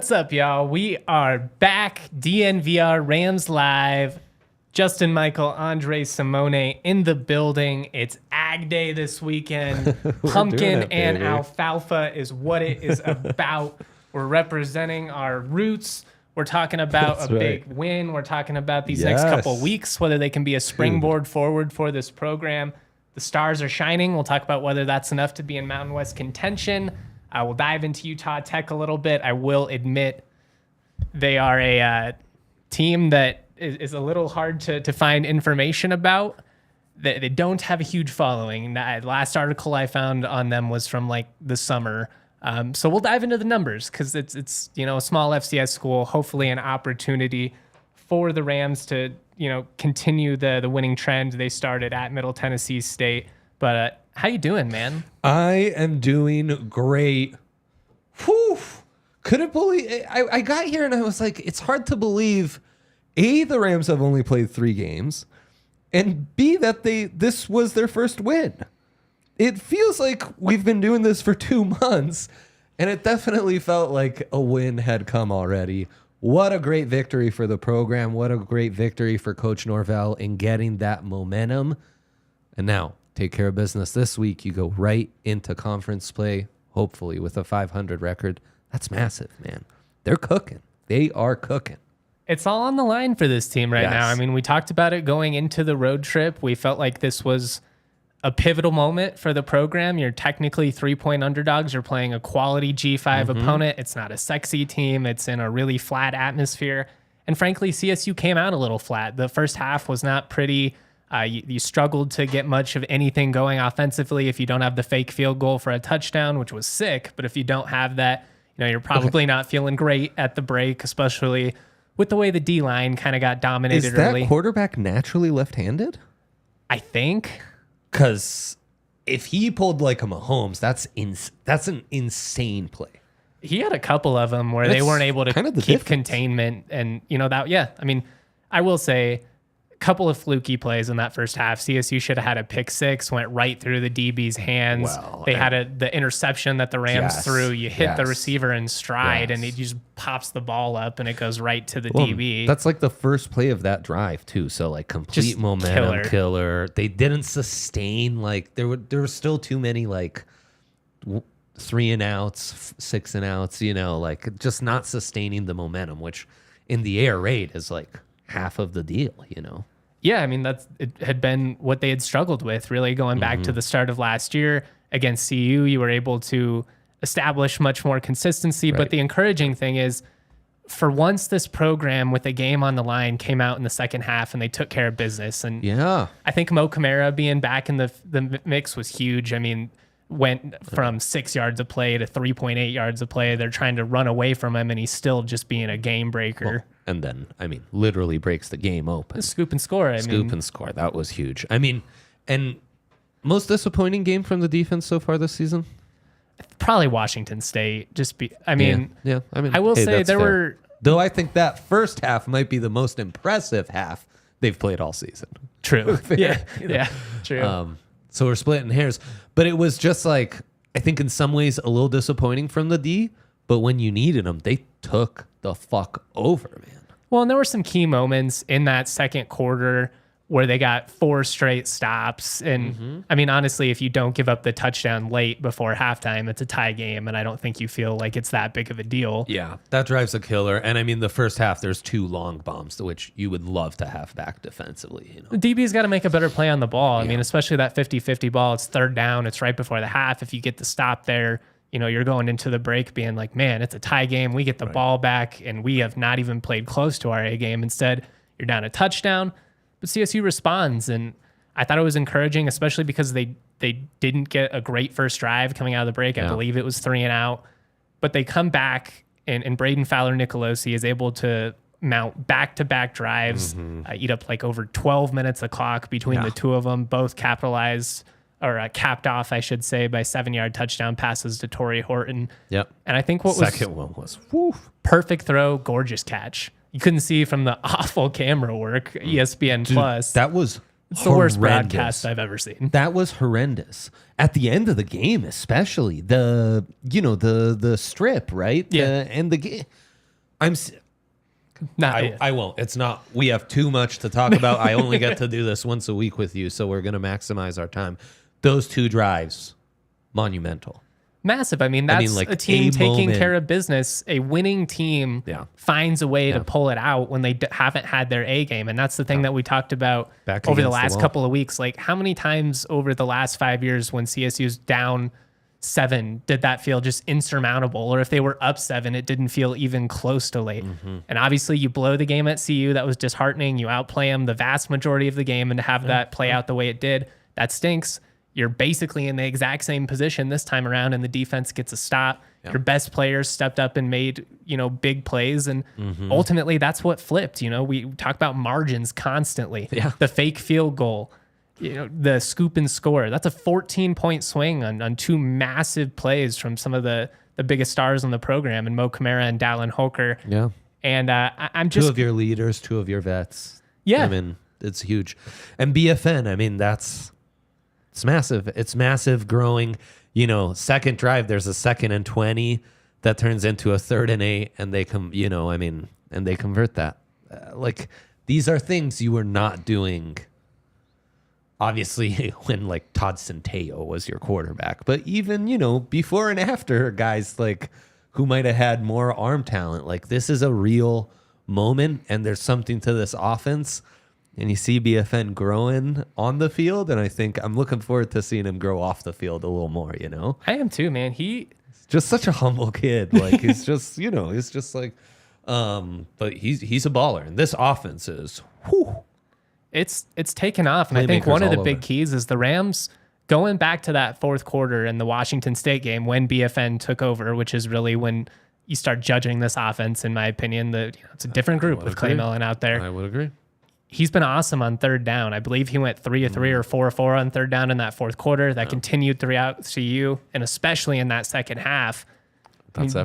What's up, y'all? We are back. DNVR Rams Live. Justin, Michael, Andre Simone in the building. It's Ag Day this weekend. Pumpkin and alfalfa is what it is about. We're representing our roots. We're talking about big win. We're talking about these next couple weeks, whether they can be a springboard forward for this program. The stars are shining. We'll talk about whether that's enough to be in Mountain West contention. We'll dive into Utah Tech a little bit. I will admit they are a team that is a little hard to find information about. They don't have a huge following. The last article I found on them was from like the summer. So we'll dive into the numbers because it's a small FCS school. Hopefully an opportunity for the Rams to continue the winning trend they started at Middle Tennessee State. But how you doing, man? I am doing great. Whew. Couldn't believe I got here and I was like, it's hard to believe. A, the Rams have only played 3 games, and B, that this was their first win. It feels like we've been doing this for 2 months, and it definitely felt like a win had come already. What a great victory for the program. What a great victory for Coach Norvell in getting that momentum. And now, take care of business this week. You go right into conference play, hopefully with a 500 record. That's massive, man. They're cooking. They are cooking. It's all on the line for this team right now. I mean, we talked about it going into the road trip. We felt like this was a pivotal moment for the program. You're technically 3-point underdogs. You're playing a quality G5 opponent. It's not a sexy team. It's in a really flat atmosphere. And frankly, CSU came out a little flat. The first half was not pretty. You struggled to get much of anything going offensively if you don't have the fake field goal for a touchdown, which was sick. But if you don't have that, you're probably not feeling great at the break, especially with the way the D-line kind of got dominated early. Is that quarterback naturally left-handed? I think. Because if he pulled like a Mahomes, that's an insane play. He had a couple of them where they weren't able to keep containment. And, I will say a couple of fluky plays in that first half. CSU should have had a pick six, went right through the DB's hands. Well, they had the interception that the Rams threw. You hit the receiver in stride, and it just pops the ball up, and it goes right to the DB. That's like the first play of that drive, too. So, like, complete just momentum killer. They didn't sustain. Like, there were still too many, like, 3 and outs, 6 and outs, like, just not sustaining the momentum, which in the air raid is, like, half of the deal, Yeah, I mean, it had been what they had struggled with, really, going back to the start of last year. Against CU, you were able to establish much more consistency. Right. But the encouraging thing is, for once, this program with a game on the line came out in the second half and they took care of business. And I think Kamara being back in the mix was huge. I mean, went from 6 yards of play to 3.8 yards of play. They're trying to run away from him, and he's still just being a game breaker. Well, and then, literally breaks the game open. Scoop and score. Scoop and score. That was huge. And most disappointing game from the defense so far this season? Probably Washington State. I will say there were... Though I think that first half might be the most impressive half they've played all season. True. Yeah, true. So we're splitting hairs. But it was just like, I think in some ways a little disappointing from the D, but when you needed them, they took the fuck over, man. Well, and there were some key moments in that second quarter where they got 4 straight stops. And honestly, if you don't give up the touchdown late before halftime, it's a tie game. And I don't think you feel like it's that big of a deal. Yeah, that drives a killer. And the first half, there's 2 long bombs, which you would love to have back defensively. The DB's got to make a better play on the ball. Especially that 50-50 ball. It's third down. It's right before the half. If you get the stop there, you're going into the break being like, man, it's a tie game. We get the ball back, and we have not even played close to our A game. Instead, you're down a touchdown. But CSU responds, and I thought it was encouraging, especially because they didn't get a great first drive coming out of the break. I believe it was 3 and out. But they come back, and Braden Fowler-Nicolosi is able to mount back-to-back drives, eat up like over 12 minutes of clock between the two of them, both capped off, I should say, by 7-yard touchdown passes to Tory Horton. Yep. And I think second one was perfect throw, gorgeous catch. You couldn't see from the awful camera work, ESPN Plus. That was it's the worst broadcast I've ever seen. That was horrendous. At the end of the game, especially the strip, right? Yeah. And the game. I won't. It's not. We have too much to talk about. I only get to do this once a week with you, so we're going to maximize our time. Those 2 drives, monumental. Massive. I mean, that's a team taking care of business. A winning team finds a way to pull it out when they haven't had their A game. And that's the thing that we talked about over the last couple of weeks. Like, how many times over the last 5 years when CSU's down 7 did that feel just insurmountable? Or if they were up 7, it didn't feel even close to late. And obviously you blow the game at CU. That was disheartening. You outplay them the vast majority of the game, and to have that play out the way it did, that stinks. You're basically in the exact same position this time around, and the defense gets a stop. Your best players stepped up and made, big plays. And ultimately that's what flipped. We talk about margins constantly. The fake field goal, the scoop and score. That's a 14-point swing on 2 massive plays from some of the biggest stars on the program, and Mo Kamara and Dallin Holker. Yeah. And I'm just 2 of your leaders, 2 of your vets. Yeah. I mean, it's huge. And BFN, I mean, it's massive. It's massive, growing. Second drive, there's a 2nd and 20 that turns into a 3rd and 8, and they and they convert that. These are things you were not doing, obviously, when Todd Centeio was your quarterback. But even, before and after, guys who might have had more arm talent, this is a real moment, and there's something to this offense. And you see BFN growing on the field, and I think I'm looking forward to seeing him grow off the field a little more, I am too, man. He's just such a humble kid. He's just, he's just but he's a baller. And this offense is, it's taken off. And I think one of the big keys is the Rams going back to that 4th quarter in the Washington State game when BFN took over, which is really when you start judging this offense, in my opinion. It's a different group with Clay Millen out there. I would agree. He's been awesome on 3rd down. I believe he went 3 of 3 or 4 of 4 on 3rd down in that 4th quarter. That continued throughout CU, and especially in that second half.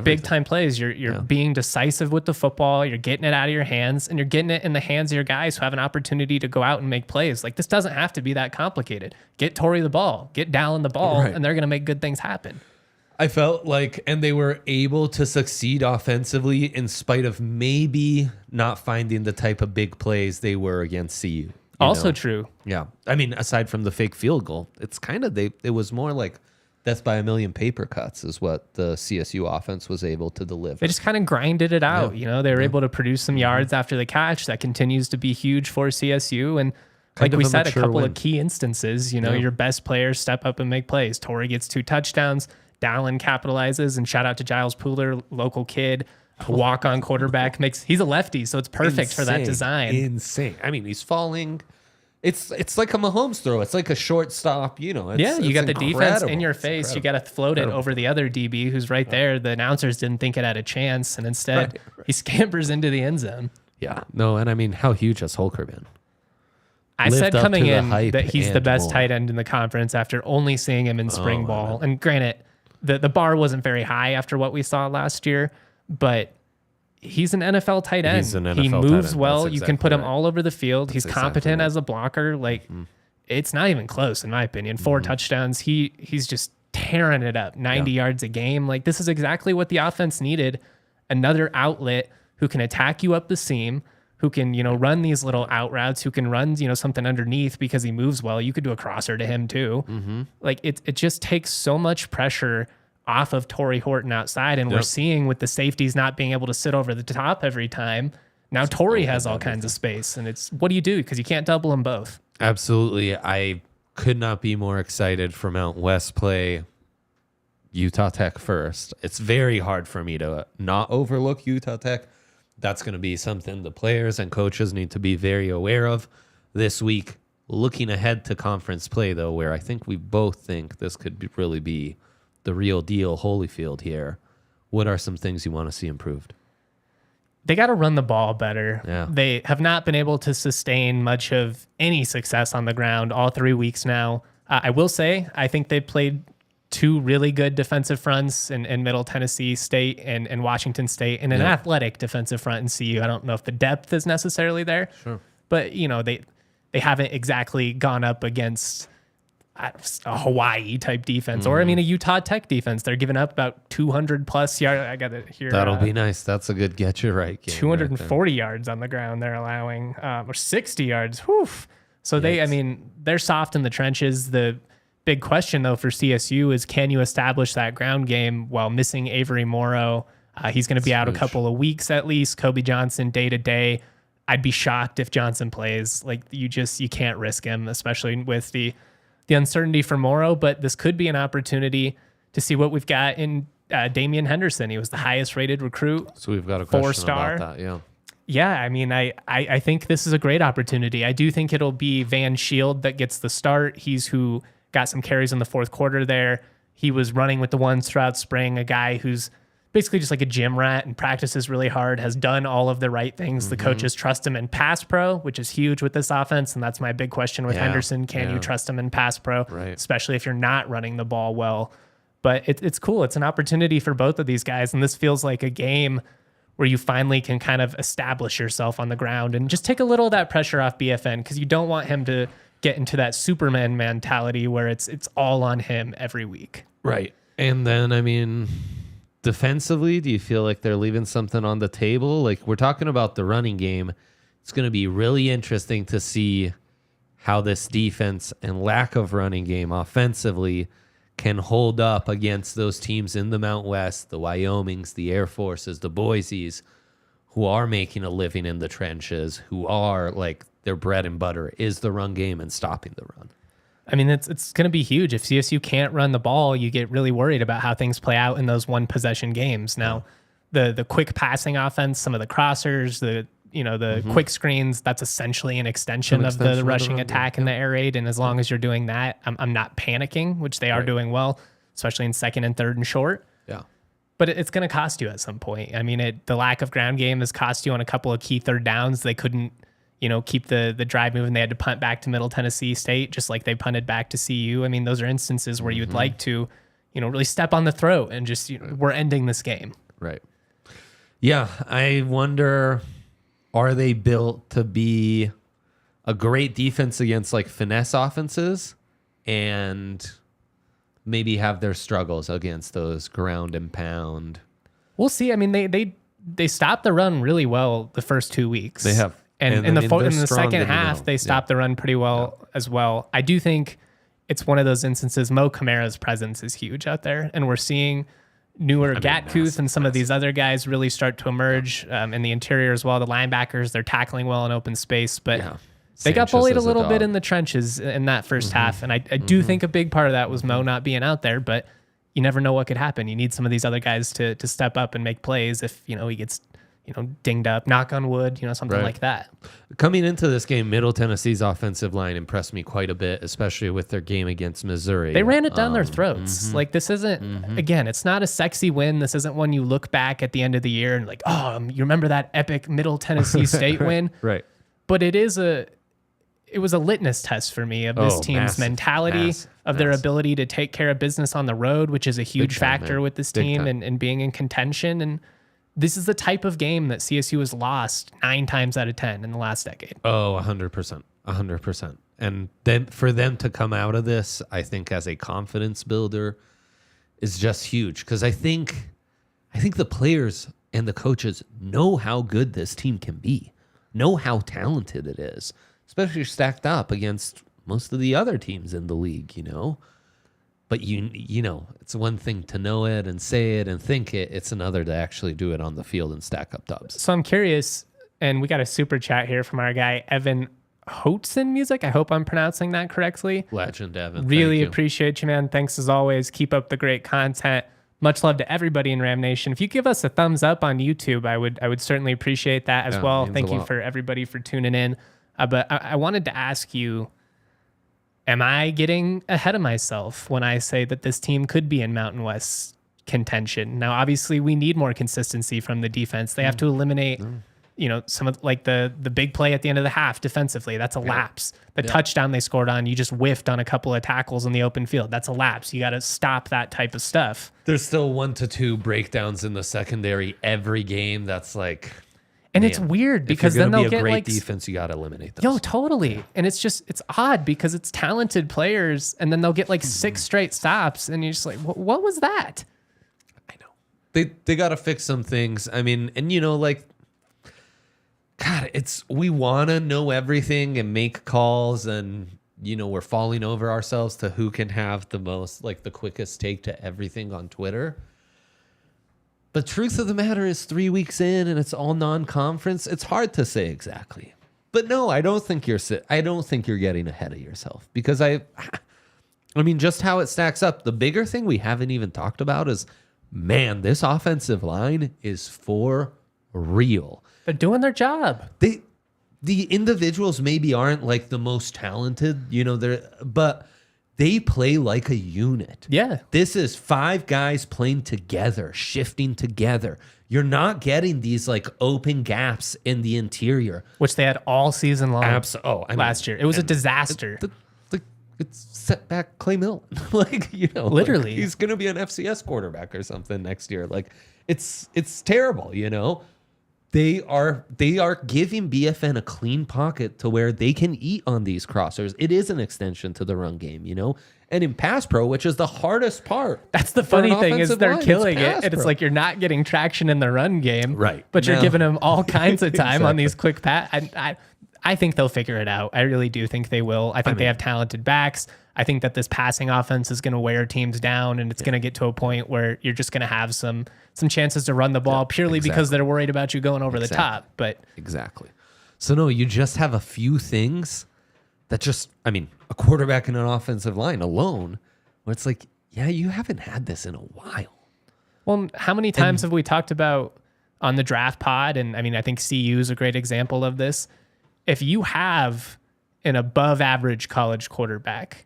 Big time plays. You're being decisive with the football. You're getting it out of your hands, and you're getting it in the hands of your guys who have an opportunity to go out and make plays. This doesn't have to be that complicated. Get Tory the ball, get Dallin the ball, and they're going to make good things happen. I felt and they were able to succeed offensively in spite of maybe not finding the type of big plays they were against CU. Also true. Yeah. I mean, aside from the fake field goal, it's kind of, it was more death by a million paper cuts is what the CSU offense was able to deliver. They just kind of grinded it out. They were able to produce some yards after the catch. That continues to be huge for CSU. And like we said, a couple of key instances, your best players step up and make plays. Tory gets 2 touchdowns. Dallin capitalizes, and shout out to Giles Pooler, local kid, walk-on quarterback. He's a lefty, so it's perfect for that design. Insane. I mean, he's falling. It's like a Mahomes throw. It's like a shortstop. You got the defense in your face. You got to float it over the other DB who's right there. The announcers didn't think it had a chance, and instead he scampers into the end zone. Yeah. No, and I mean, how huge has Holker been? I said coming in that he's the best tight end in the conference after only seeing him in spring ball. And granted, the bar wasn't very high after what we saw last year, but he's an NFL tight end. He moves well. You can put him all over the field. He's competent as a blocker. It's not even close, in my opinion. 4 touchdowns. He's just tearing it up. 90 yards a game. This is exactly what the offense needed. Another outlet who can attack you up the seam, who can, run these little out routes, who can run, something underneath because he moves well. You could do a crosser to him too. It just takes so much pressure off of Tory Horton outside. And we're seeing with the safeties not being able to sit over the top every time. Now Tory has all kinds of space, and what do you do? Because you can't double them both. Absolutely. I could not be more excited for Mount West play Utah Tech first. It's very hard for me to not overlook Utah Tech. That's going to be something the players and coaches need to be very aware of this week. Looking ahead to conference play, though, where I think we both think this could really be the real deal Holyfield here. What are some things you want to see improved? They got to run the ball better. Yeah. They have not been able to sustain much of any success on the ground all 3 weeks now. I will say, I think they played 2 really good defensive fronts in Middle Tennessee State and Washington State, and an athletic defensive front in CU. I don't know if the depth is necessarily there, sure, but they haven't exactly gone up against a Hawaii type defense, or I mean a Utah Tech defense. They're giving up about 200 plus yards. I got it here. That'll be nice. That's a good get you right game. 240 yards on the ground they're allowing, or 60 yards. Whew. So they're soft in the trenches. The big question though for CSU is, can you establish that ground game while missing Avery Morrow? He's going to be out a couple of weeks at least. Kobe Johnson day to day. I'd be shocked if Johnson plays. Like you can't risk him, especially with the uncertainty for Morrow. But this could be an opportunity to see what we've got in Damian Henderson. He was the highest rated recruit. So we've got a question 4-star. about that. Yeah. Yeah, I mean, I think this is a great opportunity. I do think it'll be Van Shield that gets the start. He's who got some carries in the fourth quarter there. He was running with the ones throughout spring, a guy who's basically just like a gym rat and practices really hard, has done all of the right things. The coaches trust him in pass pro, which is huge with this offense. And that's my big question with Henderson. Can you trust him in pass pro, especially if you're not running the ball well? But it's cool. It's an opportunity for both of these guys. And this feels like a game where you finally can kind of establish yourself on the ground and just take a little of that pressure off BFN, because you don't want him to get into that Superman mentality where it's all on him every week. Right. And then, I mean, defensively, do you feel like they're leaving something on the table? Like, we're talking about the running game. It's going to be really interesting to see how this defense and lack of running game offensively can hold up against those teams in the Mount West, the Wyomings, the Air Forces, the Boise's, who are making a living in the trenches, who are like their bread and butter is the run game and stopping the run. I mean, it's going to be huge. If CSU can't run the ball, you get really worried about how things play out in those one possession games. Now, the quick passing offense, some of the crossers, the quick screens, that's essentially an extension of the rushing attack and the air raid. And as long as you're doing that, I'm not panicking, which they are doing well, especially in second and third and short. Yeah. But it's going to cost you at some point. I mean, the lack of ground game has cost you on a couple of key third downs. They couldn't, keep the drive moving. They had to punt back to Middle Tennessee State, just like they punted back to CU. I mean, those are instances where you'd like to, really step on the throat and just, we're ending this game. Right. Yeah. I wonder, are they built to be a great defense against like finesse offenses and maybe have their struggles against those ground and pound? We'll see. I mean, they stopped the run really well the first 2 weeks. They have. And in the second half, they stopped the run pretty well as well. I do think it's one of those instances. Mo Kamara's presence is huge out there, and we're seeing newer Gatkuth and some of these other guys really start to emerge in the interior as well. The linebackers, they're tackling well in open space, but they got bullied a little bit in the trenches in that first half. And I do think a big part of that was Mo not being out there, but you never know what could happen. You need some of these other guys to step up and make plays if, he gets dinged up, knock on wood, something like that. Coming into this game, Middle Tennessee's offensive line impressed me quite a bit, especially with their game against Missouri. They ran it down their throats. Like, this isn't, again, it's not a sexy win. This isn't one you look back at the end of the year and like, you remember that epic Middle Tennessee State win? Right. But it was a litmus test for me of this team's mentality, of their ability to take care of business on the road, which is a huge factor with this team and being in contention. And this is the type of game that CSU has lost 9 times out of 10 in the last decade. Oh, 100%. 100%. And then for them to come out of this, I think as a confidence builder is just huge. Because I think the players and the coaches know how good this team can be, know how talented it is, especially stacked up against most of the other teams in the league, But it's one thing to know it and say it and think it. It's another to actually do it on the field and stack up dubs. So I'm curious, and we got a super chat here from our guy, Evan Horton Music. I hope I'm pronouncing that correctly. Legend, Evan. Really appreciate you, man. Thanks as always. Keep up the great content. Much love to everybody in Ram Nation. If you give us a thumbs up on YouTube, I would certainly appreciate that as well. Thank you for everybody for tuning in. But I wanted to ask you, am I getting ahead of myself when I say that this team could be in Mountain West contention? Now, obviously, we need more consistency from the defense. They have to eliminate, some of like the big play at the end of the half defensively. That's a lapse. The touchdown they scored on, you just whiffed on a couple of tackles in the open field. That's a lapse. You got to stop that type of stuff. There's still 1 to 2 breakdowns in the secondary every game. That's like... And it's weird because if you're then gonna they'll be a get great like defense, you got to eliminate those. Yo, totally. And it's odd because it's talented players and then they'll get like 6 straight stops and you're just like, what was that? I know. They got to fix some things. I mean, and like, God, we want to know everything and make calls and, we're falling over ourselves to who can have the most, like the quickest take to everything on Twitter. The truth of the matter is 3 weeks in and it's all non-conference. It's hard to say exactly. But no, I don't think you're getting ahead of yourself because I mean, just how it stacks up. The bigger thing we haven't even talked about is, man, this offensive line is for real. They're doing their job. The individuals maybe aren't like the most talented, but they play like a unit. Yeah. This is 5 guys playing together, shifting together. You're not getting these like open gaps in the interior, which they had all season long. Last year. It was a disaster. It's set back Clay Milton. Literally. He's going to be an FCS quarterback or something next year. Like it's terrible, They are giving BFN a clean pocket to where they can eat on these crossers. It is an extension to the run game, And in pass pro, which is the hardest part. That's the funny thing is they're killing it. And it's like you're not getting traction in the run game. Right. But you're giving them all kinds of time on Exactly. these quick pass. I think they'll figure it out. I really do think they will. I think they have talented backs. I think that this passing offense is going to wear teams down, and it's going to get to a point where you're just going to have some chances to run the ball purely because they're worried about you going over the top. But exactly. So no, you just have a few things that a quarterback and an offensive line alone, where it's like, yeah, you haven't had this in a while. Well, how many times have we talked about on the draft pod? And I think CU is a great example of this. If you have an above average college quarterback,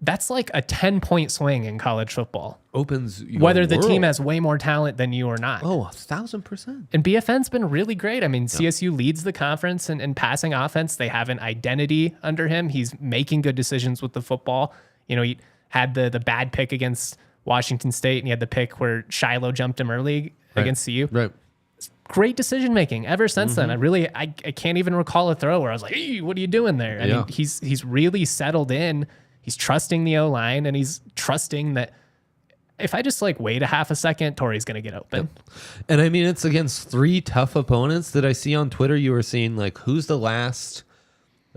that's like a 10-point swing in college football. Opens your whether the world. team has way more talent than you or not. Oh, 1,000%. And BFN's been really great. CSU leads the conference in passing offense. They have an identity under him. He's making good decisions with the football. He had the bad pick against Washington State, and he had the pick where Shiloh jumped him early against CU. Right. Great decision making ever since then. I can't even recall a throw where I was like, hey, what are you doing there? I mean, he's really settled in. He's trusting the O-line, and he's trusting that if I just wait a half a second, Tory's going to get open. Yep. And it's against 3 tough opponents that I see on Twitter. You were seeing who's the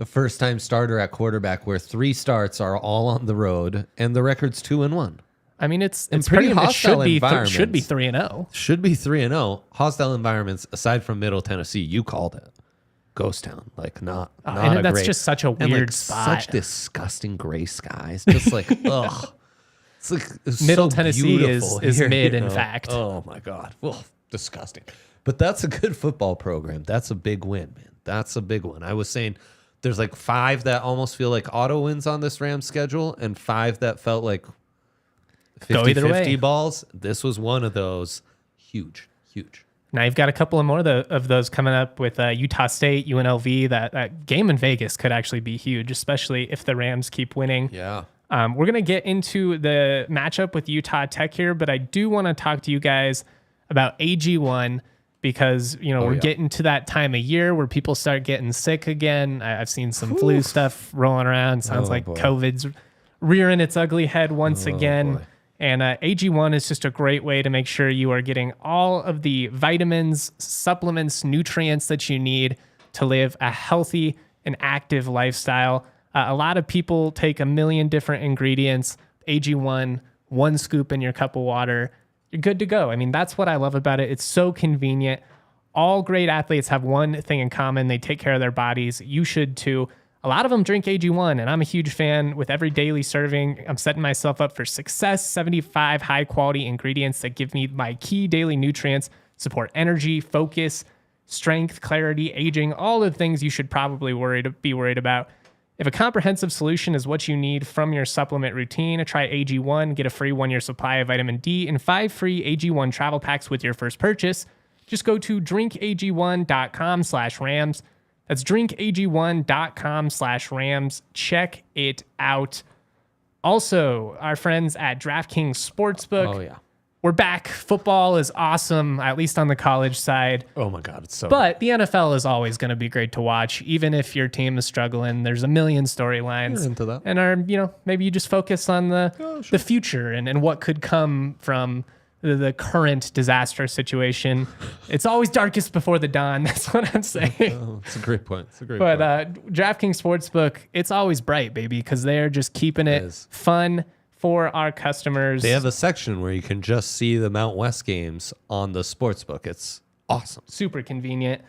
first-time starter at quarterback where 3 starts are all on the road, and the record's 2-1. It's pretty it hostile should be environments. should be 3-0. Should be 3-0. Hostile environments, aside from Middle Tennessee, you called it. Ghost town, not and a that's great, just such a weird spot. Such disgusting gray skies, just ugh. It's Middle so Tennessee beautiful is here, mid, in fact. Oh my God, disgusting. But that's a good football program. That's a big win, man. That's a big one. I was saying there's 5 that almost feel like auto wins on this Rams schedule, and 5 that felt like 50-50 balls. This was one of those. Huge. Now you've got a couple of more of those coming up with Utah State, UNLV. That game in Vegas could actually be huge, especially if the Rams keep winning. Yeah. We're going to get into the matchup with Utah Tech here, but I do want to talk to you guys about AG1 because, we're getting to that time of year where people start getting sick again. I've seen some flu stuff rolling around. Sounds like COVID's rearing its ugly head once again. Boy. And AG1 is just a great way to make sure you are getting all of the vitamins, supplements, nutrients that you need to live a healthy and active lifestyle. A lot of people take a million different ingredients. AG1, 1 scoop in your cup of water, you're good to go. That's what I love about it. It's so convenient. All great athletes have one thing in common. They take care of their bodies. You should too. A lot of them drink AG1, and I'm a huge fan. With every daily serving, I'm setting myself up for success. 75 high-quality ingredients that give me my key daily nutrients, support energy, focus, strength, clarity, aging, all the things you should probably be worried about. If a comprehensive solution is what you need from your supplement routine, try AG1. Get a free 1-year supply of vitamin D and 5 free AG1 travel packs with your first purchase. Just go to drinkag1.com/Rams. That's drinkag1.com/Rams. Check it out. Also, our friends at DraftKings Sportsbook. Oh, yeah. we're back. Football is awesome, at least on the college side. Oh my God, it's so But the NFL is always going to be great to watch, even if your team is struggling. There's a million storylines. You're into that. And maybe you just focus on the future and what could come from the current disaster situation. It's always darkest before the dawn. That's what I'm saying. Oh, it's a great point. But DraftKings Sportsbook, it's always bright, baby, because they're just keeping it fun for our customers. They have a section where you can just see the Mount West games on the sportsbook. It's awesome. Super convenient.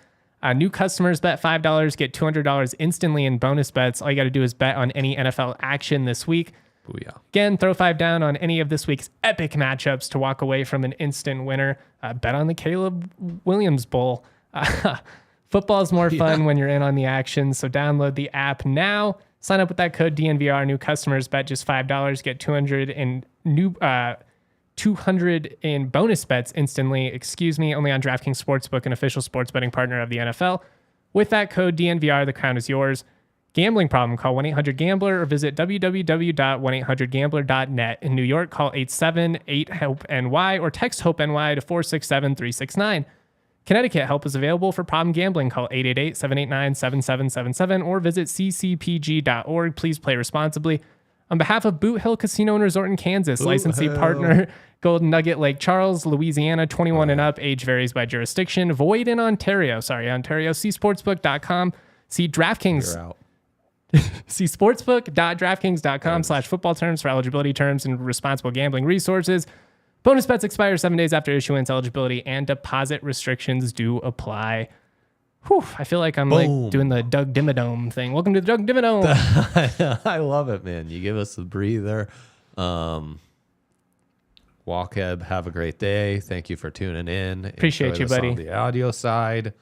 New customers bet $5, get $200 instantly in bonus bets. All you got to do is bet on any NFL action this week. Booyah. Again, throw $5 down on any of this week's epic matchups to walk away from an instant winner. Bet on the Caleb Williams Bowl. Football is more fun when you're in on the action, so download the app now. Sign up with that code DNVR. New customers bet just $5, get $200 in bonus bets instantly. Only on DraftKings Sportsbook, an official sports betting partner of the NFL. With that code DNVR, the crown is yours. Gambling problem? Call 1-800-GAMBLER or visit www.1800gambler.net. In New York, call 878-HOPE-NY or text HOPE-NY to 467-369. Connecticut, help is available for problem gambling. Call 888-789-7777 or visit ccpg.org. Please play responsibly. On behalf of Boot Hill Casino and Resort in Kansas, licensee partner Golden Nugget Lake Charles, Louisiana, 21 and up. Age varies by jurisdiction. Void in Ontario. Ontario. See sportsbook.com. See DraftKings. You're out. See sportsbook.draftkings.com/football terms for eligibility terms and responsible gambling resources. Bonus bets expire 7 days after issuance. Eligibility and deposit restrictions do apply. Whew, I feel like I'm like doing the Doug Dimmadome thing. Welcome to the Doug Dimmadome. I love it, man. You give us a breather. Walkeb, have a great day. Thank you for tuning in. Appreciate Enjoy you, this buddy. On the audio side,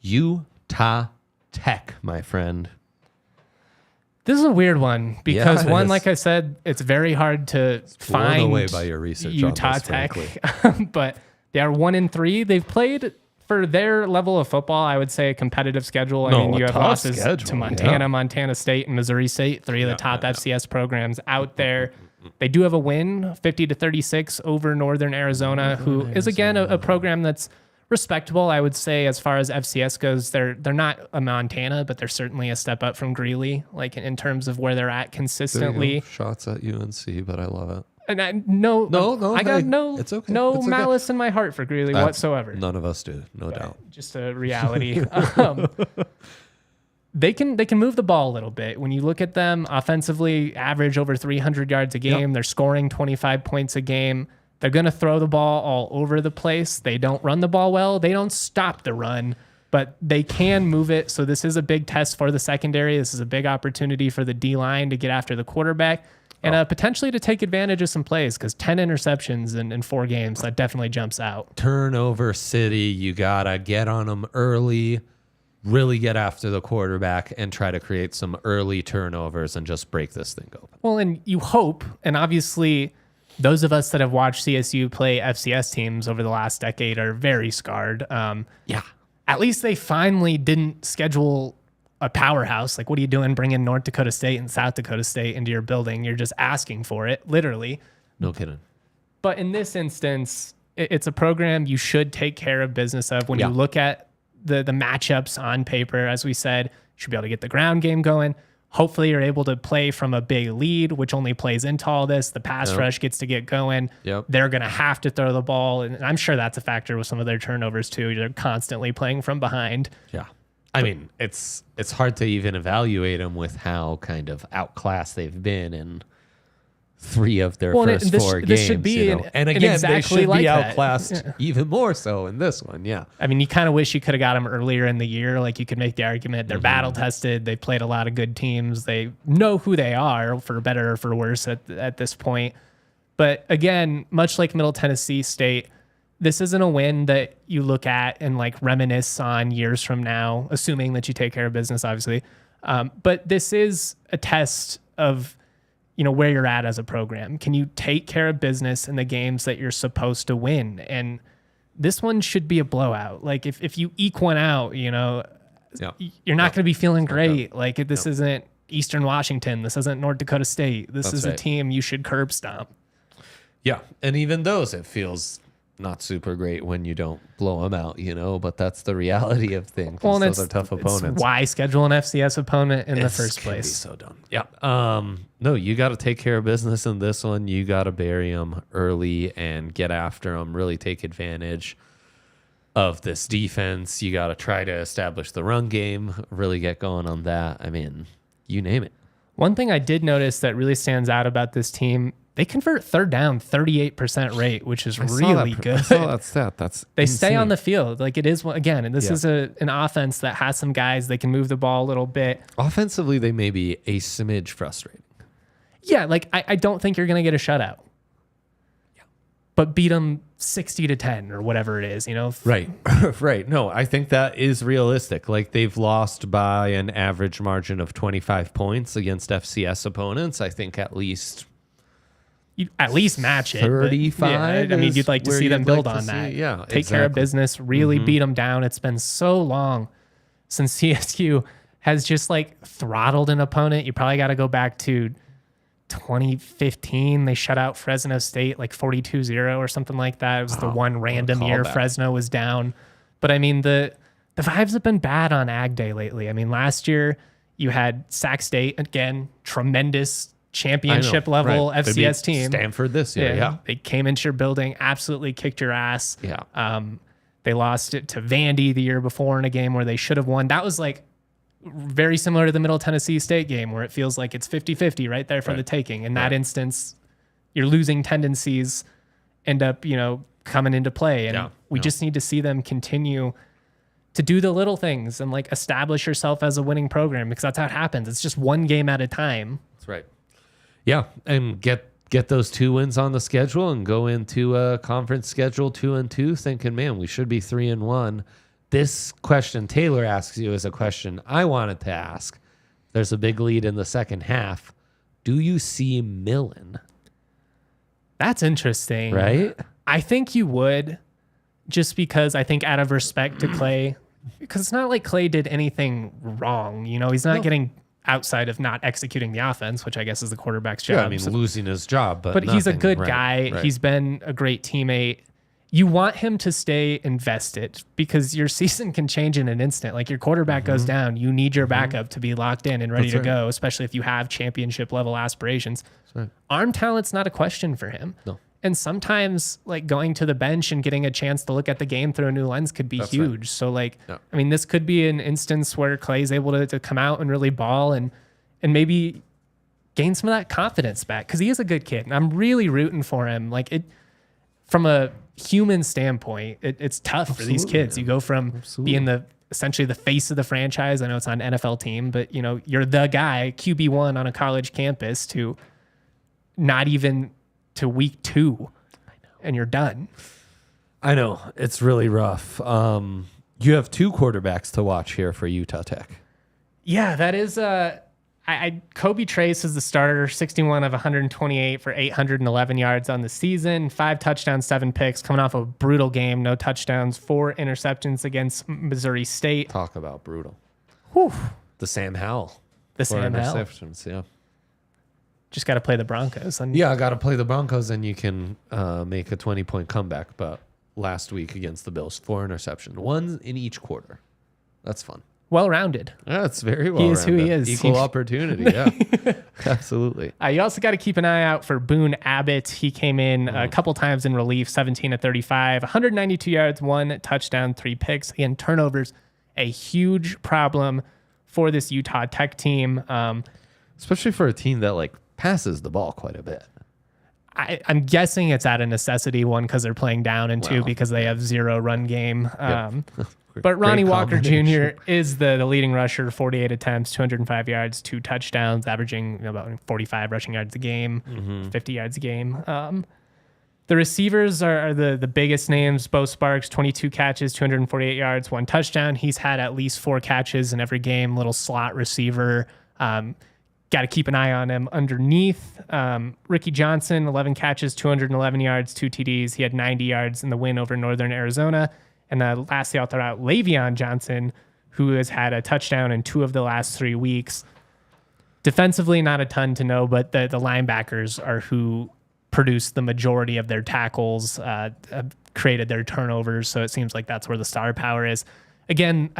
Utah Tech, my friend. This is a weird one because Yeah, like I said, it's very hard to find away by your research Utah on this, Tech, frankly. but they are 1-3. They've played for their level of football, I would say a competitive schedule. I mean, you have losses to Montana, Montana State, and Missouri State, three of the top FCS programs out there. They do have a win, 50-36 over Northern Arizona, who is again a program that's respectable, I would say, as far as FCS goes. They're not a Montana, but they're certainly a step up from Greeley, like in terms of where they're at consistently. Shots at UNC, but I love it. And I got it's okay. no malice in my heart for Greeley whatsoever. None of us do, no doubt. Just a reality. They can move the ball a little bit. When you look at them offensively, average over 300 yards a game. Yep. They're scoring 25 points a game. They're going to throw the ball all over the place. They don't run the ball well. They don't stop the run, but they can move it. So this is a big test for the secondary. This is a big opportunity for the D-line to get after the quarterback and potentially to take advantage of some plays, because 10 interceptions in 4 games, that definitely jumps out. Turnover city. You got to get on them early, really get after the quarterback and try to create some early turnovers and just break this thing open. Well, and you hope, and obviously those of us that have watched CSU play FCS teams over the last decade are very scarred. At least they finally didn't schedule a powerhouse. Like, what are you doing bringing North Dakota State and South Dakota State into your building? You're just asking for it, literally. No kidding. But in this instance, it's a program you should take care of business of. When you look at the matchups on paper, as we said, you should be able to get the ground game going. Hopefully you're able to play from a big lead, which only plays into all this. The pass rush gets to get going. They're going to have to throw the ball. And I'm sure that's a factor with some of their turnovers too. They're constantly playing from behind. Yeah. I mean, it's hard to even evaluate them with how kind of outclassed they've been in 3 of their first 4 games. Should be and again, exactly they should like be that. outclassed even more so in this one. Yeah. I mean, you kind of wish you could have got them earlier in the year. Like, you could make the argument they're battle tested. They played a lot of good teams. They know who they are, for better or for worse at this point. But again, much like Middle Tennessee State, this isn't a win that you look at and like reminisce on years from now, assuming that you take care of business, obviously. But this is a test of, where you're at as a program. Can you take care of business in the games that you're supposed to win? And this one should be a blowout. Like, if you eke one out, you're not going to be feeling great. Like, this isn't Eastern Washington. This isn't North Dakota State. This is a team you should curb stomp. Yeah, and even those, it feels not super great when you don't blow them out, but that's the reality of things. Well, those are tough opponents. Why schedule an FCS opponent in the first place? Be so dumb. Yeah. No, you got to take care of business in this one. You got to bury them early and get after them. Really take advantage of this defense. You got to try to establish the run game. Really get going on that. I mean, you name it. One thing I did notice that really stands out about this team, they convert third down 38% rate, which is really good. I saw that stat. That's they insane. stay on the field. Like it is, again, and this is an offense that has some guys, they can move the ball a little bit. Offensively, they may be a smidge frustrating. Yeah, like I don't think you're going to get a shutout. Yeah. But beat them 60-10 or whatever it is, Right. Right. No, I think that is realistic. Like they've lost by an average margin of 25 points against FCS opponents. I think at least... You at least match it. 35. I mean, you'd like to see them build on that. Yeah, take care of business, really beat them down. It's been so long since CSU has just like throttled an opponent. You probably got to go back to 2015. They shut out Fresno State like 42-0 or something like that. It was the one random year Fresno was down. But I mean, the vibes have been bad on Ag Day lately. I mean, last year you had Sac State, again, tremendous championship level FCS team. Stanford this year, yeah. They came into your building, absolutely kicked your ass. Yeah. They lost it to Vandy the year before in a game where they should have won. That was like very similar to the Middle Tennessee State game where it feels like it's 50-50 right there for the taking. In that instance, your losing tendencies end up, coming into play. And we just need to see them continue to do the little things and like establish yourself as a winning program because that's how it happens. It's just one game at a time. That's right. Yeah, and get those 2 wins on the schedule and go into a conference schedule 2-2 thinking, man, we should be 3-1. This question Taylor asks you is a question I wanted to ask. There's a big lead in the second half. Do you see Millen? That's interesting. Right? I think you would, just because I think out of respect to Clay, because it's not like Clay did anything wrong. He's not getting outside of not executing the offense, which I guess is the quarterback's job. Yeah, I mean, losing his job, but he's a good guy. Right. He's been a great teammate. You want him to stay invested because your season can change in an instant. Like your quarterback goes down, you need your backup to be locked in and ready to go, especially if you have championship level aspirations. Arm talent's not a question for him. No. And sometimes like going to the bench and getting a chance to look at the game through a new lens could be huge. Right. So like, I mean, this could be an instance where Clay's able to come out and really ball and maybe gain some of that confidence back because he is a good kid. And I'm really rooting for him. Like from a human standpoint, it's tough for these kids. You go from being essentially the face of the franchise. I know it's on an NFL team, but you're the guy, QB1 on a college campus to not even to week 2 and you're done. I know it's really rough. You have 2 quarterbacks to watch here for Utah Tech. Yeah, that is Kobe Trace is the starter, 61 of 128 for 811 yards on the season, 5 touchdowns, 7 picks, coming off a brutal game, no touchdowns, 4 interceptions against Missouri State. Talk about brutal. Whew. The Sam Howell. The Sam Howell. Interceptions, yeah. Just got to play the Broncos. Yeah, I got to play the Broncos, and you can make a 20-point comeback. But last week against the Bills, 4 interceptions, 1 in each quarter. That's fun. Well-rounded. Yeah, it's very well-rounded. He is who he is. Equal opportunity, yeah. Absolutely. You also got to keep an eye out for Boone Abbott. He came in a couple times in relief, 17 of 35, 192 yards, 1 touchdown, 3 picks. Again, turnovers, a huge problem for this Utah Tech team. Especially for a team that, passes the ball quite a bit. I'm guessing it's out of necessity, 1, because they're playing down, and 2, because they have 0 run game. But Ronnie Walker Jr. is the leading rusher, 48 attempts, 205 yards, 2 touchdowns, averaging about 45 rushing yards a game, 50 yards a game. The receivers are the biggest names. Bo Sparks, 22 catches, 248 yards, 1 touchdown. He's had at least 4 catches in every game, little slot receiver. Got to keep an eye on him underneath. Ricky Johnson, 11 catches, 211 yards, 2 TDs. He had 90 yards in the win over Northern Arizona. And lastly, I'll throw out Le'Veon Johnson, who has had a touchdown in 2 of the last 3 weeks. Defensively, not a ton to know, but the linebackers are who produced the majority of their tackles, created their turnovers. So it seems like that's where the star power is. Again,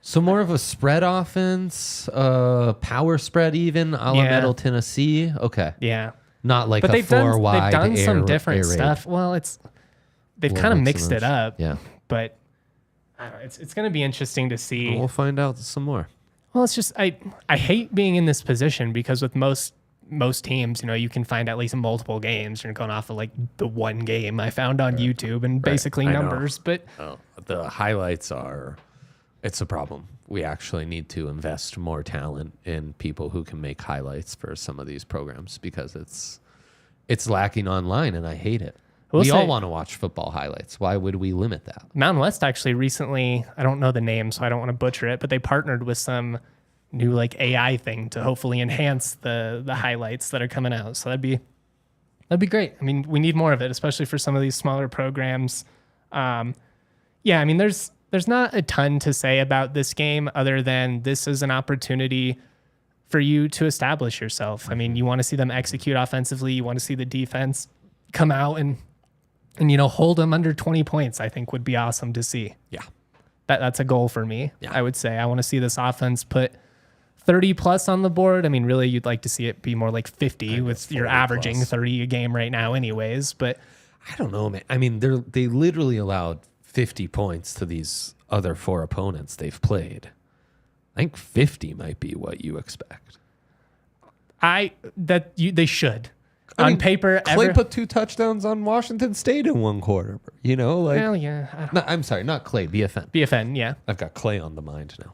So more of a spread offense, power spread even, a la Middle Tennessee. Okay. Yeah. Not like but a four-wide they've done some air different raid. stuff. Well, they've kind of mixed it up. Yeah. But I don't know, it's going to be interesting to see. We'll find out some more. Well, it's just I hate being in this position because with most teams, you can find at least multiple games. You're going off of like the one game I found on YouTube and basically numbers. But the highlights it's a problem. We actually need to invest more talent in people who can make highlights for some of these programs because it's lacking online, and I hate it. We all want to watch football highlights. Why would we limit that? Mountain West actually recently, I don't know the name, so I don't want to butcher it, but they partnered with some new like AI thing to hopefully enhance the highlights that are coming out. So that'd be great. I mean, we need more of it, especially for some of these smaller programs. I mean, there's not a ton to say about this game other than this is an opportunity for you to establish yourself. I mean, you want to see them execute offensively. You want to see the defense come out and hold them under 20 points, I think would be awesome to see. Yeah. That's a goal for me. Yeah. I would say I want to see this offense put 30 plus on the board. I mean, really, you'd like to see it be more like 50 with you're averaging plus 30 a game right now anyways. But I don't know, man. I mean, they literally allowed 50 points to these other 4 opponents they've played. I think 50 might be what you expect. They should. On paper, Clay put 2 touchdowns on Washington State in one quarter. Well, yeah. No, I'm sorry, not Clay. BFN. BFN, yeah. I've got Clay on the mind now.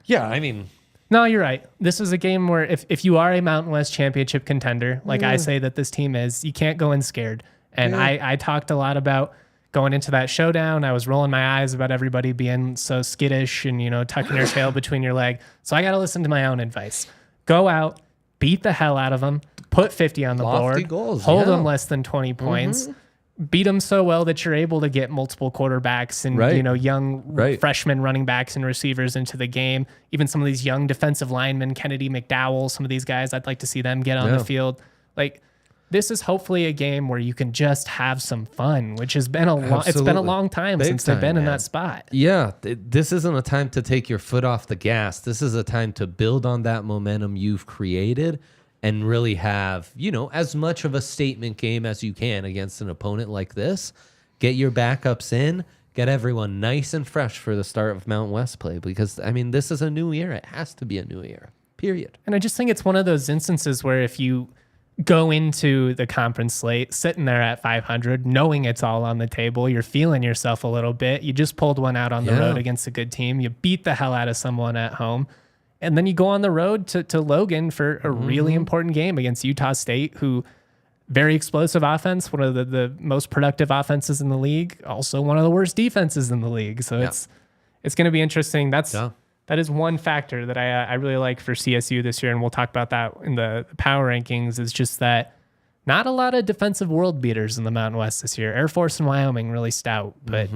Yeah, I mean, no, you're right. This is a game where if you are a Mountain West championship contender, like I say that this team is, you can't go in scared. And I talked a lot about going into that showdown. I was rolling my eyes about everybody being so skittish and, tucking your tail between your leg. So I got to listen to my own advice. Go out, beat the hell out of them, put 50 on the board, goals, hold them less than 20 points, beat them so well that you're able to get multiple quarterbacks and, young freshman running backs and receivers into the game. Even some of these young defensive linemen, Kennedy, McDowell, some of these guys, I'd like to see them get on the field. Like, this is hopefully a game where you can just have some fun, which has been it's been a long time since they've been in that spot. Yeah, this isn't a time to take your foot off the gas. This is a time to build on that momentum you've created and really have, as much of a statement game as you can against an opponent like this. Get your backups in, get everyone nice and fresh for the start of Mountain West play because, I mean, this is a new year. It has to be a new year, period. And I just think it's one of those instances where if you go into the conference slate sitting there at 500, knowing it's all on the table, you're feeling yourself a little bit. You just pulled one out on the road against a good team. You beat the hell out of someone at home. And then you go on the road to Logan for a really important game against Utah State, who very explosive offense, one of the most productive offenses in the league, also one of the worst defenses in the league. So it's going to be interesting. That is one factor that I really like for CSU this year, and we'll talk about that in the power rankings, is just that not a lot of defensive world beaters in the Mountain West this year. Air Force and Wyoming really stout, but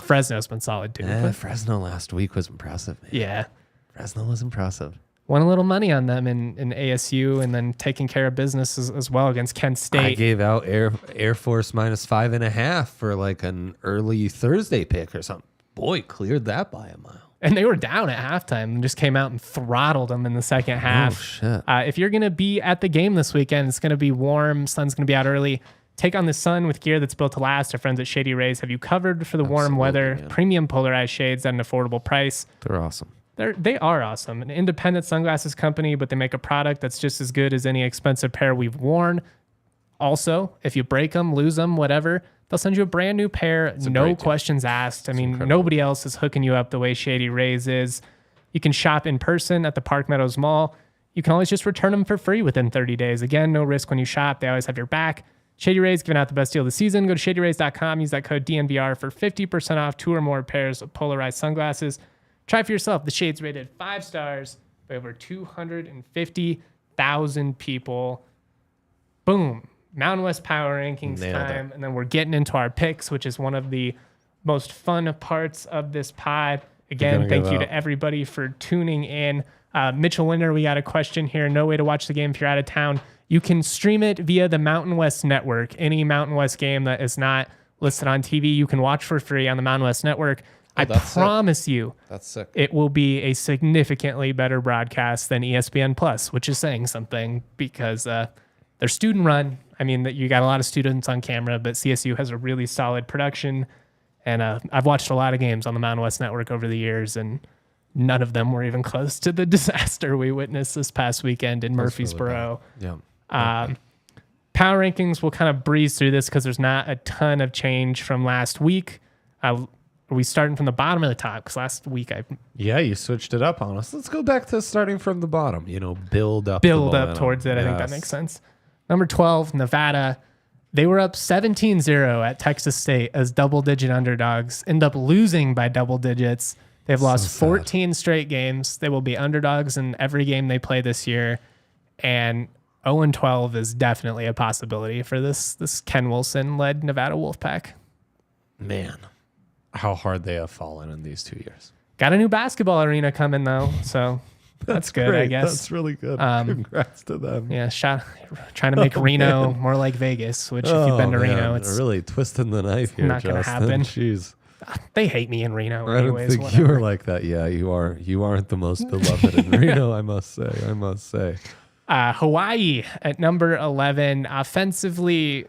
Fresno's been solid too. Yeah, Fresno last week was impressive, man. Yeah. Fresno was impressive. Won a little money on them in ASU and then taking care of business as well against Kent State. I gave out Air Force -5.5 for like an early Thursday pick or something. Boy, cleared that by a mile. And they were down at halftime and just came out and throttled them in the second half. Oh, shit. If you're going to be at the game this weekend, it's going to be warm. Sun's going to be out early. Take on the sun with gear that's built to last. Our friends at Shady Rays have you covered for the warm weather. Man. Premium polarized shades at an affordable price. They're awesome. They are awesome. An independent sunglasses company, but they make a product that's just as good as any expensive pair we've worn. Also, if you break them, lose them, whatever, they'll send you a brand new pair, no questions asked. I mean, nobody else is hooking you up the way Shady Rays is. You can shop in person at the Park Meadows Mall. You can always just return them for free within 30 days. Again, no risk when you shop. They always have your back. Shady Rays giving out the best deal of the season. Go to shadyrays.com. Use that code DNVR for 50% off 2 or more pairs of polarized sunglasses. Try for yourself. The shades rated 5 stars by over 250,000 people. Boom. Mountain West Power Rankings time. And then we're getting into our picks, which is one of the most fun parts of this pod. Again, thank you to everybody for tuning in. Mitchell Winter, we got a question here. No way to watch the game if you're out of town. You can stream it via the Mountain West Network. Any Mountain West game that is not listed on TV, you can watch for free on the Mountain West Network. I promise you, that's sick. It will be a significantly better broadcast than ESPN Plus, which is saying something because they're student run. I mean, you got a lot of students on camera, but CSU has a really solid production. And I've watched a lot of games on the Mountain West Network over the years, and none of them were even close to the disaster we witnessed this past weekend in Murfreesboro. Really Power rankings, we'll kind of breeze through this because there's not a ton of change from last week. Are we starting from the bottom or the top? Because last week you switched it up on us. Let's go back to starting from the bottom. Build up towards it. I think that makes sense. Number 12, Nevada. They were up 17-0 at Texas State as double-digit underdogs. End up losing by double digits. They've lost 14 straight games. They will be underdogs in every game they play this year. And 0-12 is definitely a possibility for this Ken Wilson-led Nevada Wolfpack. Man, how hard they have fallen in these 2 years. Got a new basketball arena coming, though, so that's good, great. I guess. That's really good. Congrats to them. Yeah, trying to make Reno more like Vegas, which if you've been to Reno, it's really twisting the knife here, not going to happen. Jeez. They hate me in Reno I anyways. don't think you are like that. Yeah, you are. You aren't the most beloved in Reno, I must say. Hawaii at number 11, offensively